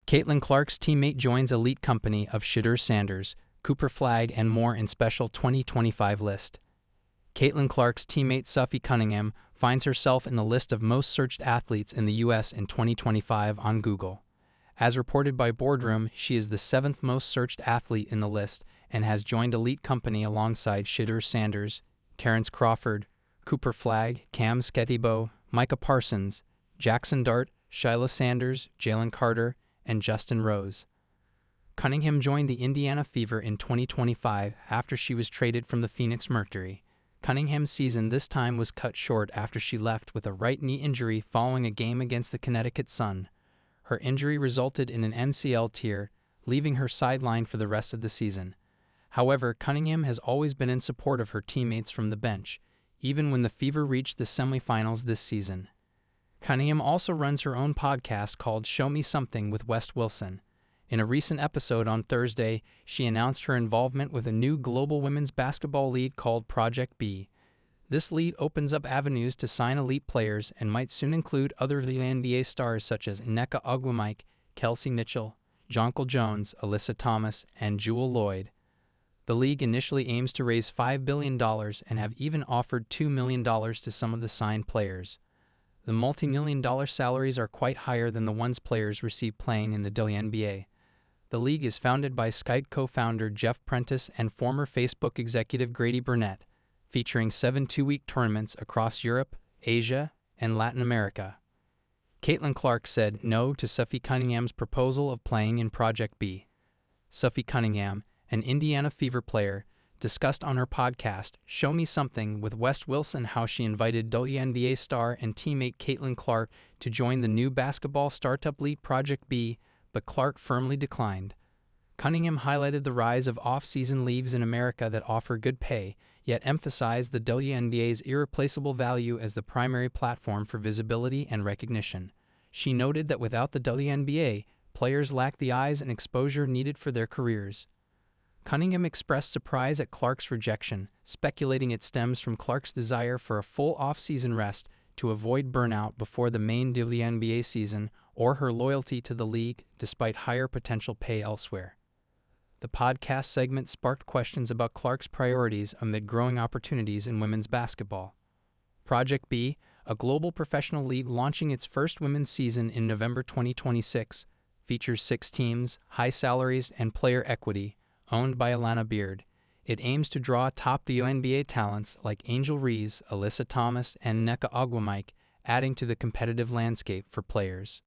Caitlin Clark's teammate joins elite company of Shedeur Sanders, Cooper Flagg, and more in special 2025 list. Caitlin Clark's teammate Sophie Cunningham finds herself in the list of most searched athletes in the U.S. in 2025 on Google. As reported by Boardroom, she is the 7th most searched athlete in the list and has joined elite company alongside Shedeur Sanders, Terrence Crawford, Cooper Flagg, Skattebo, Micah Parsons, Jaxson Dart, Shilo Sanders, Jalen Carter, and Justin Rose. Cunningham joined the Indiana Fever in 2025 after she was traded from the Phoenix Mercury. Cunningham's season this time was cut short after she left with a right knee injury following a game against the Connecticut Sun. Her injury resulted in an MCL tear, leaving her sidelined for the rest of the season. However, Cunningham has always been in support of her teammates from the bench, even when the Fever reached the semifinals this season. Cunningham also runs her own podcast called Show Me Something with West Wilson. In a recent episode on Thursday, she announced her involvement with a new global women's basketball league called Project B. This league opens up avenues to sign elite players and might soon include other wnba stars such as nneka, Kelsey Mitchell, Jonquel Jones, Alyssa Thomas, and Jewel Lloyd. The league initially aims to raise $5 billion and have even offered $2 million to some of the signed players. The multi-million-dollar salaries are quite higher than the ones players receive playing in the WNBA. The league is founded by Skype co-founder Jeff Prentice and former Facebook executive Grady Burnett, featuring 7 two-week tournaments across Europe, Asia, and Latin America. Caitlin Clark said no to Sophie Cunningham's proposal of playing in Project B. Sophie Cunningham, an Indiana Fever player, discussed on her podcast, Show Me Something with West Wilson how she invited WNBA star and teammate Caitlin Clark to join the new basketball startup league Project B, but Clark firmly declined. Cunningham highlighted the rise of off-season leagues in America that offer good pay, yet emphasized the WNBA's irreplaceable value as the primary platform for visibility and recognition. She noted that without the WNBA, players lack the eyes and exposure needed for their careers. Cunningham expressed surprise at Clark's rejection, speculating it stems from Clark's desire for a full off-season rest to avoid burnout before the main WNBA season or her loyalty to the league despite higher potential pay elsewhere. The podcast segment sparked questions about Clark's priorities amid growing opportunities in women's basketball. Project B, a global professional league launching its first women's season in November 2026, features 6 teams, high salaries, and player equity, owned by Alana Beard. It aims to draw top WNBA talents like Angel Reese, Alyssa Thomas, and Nneka, adding to the competitive landscape for players.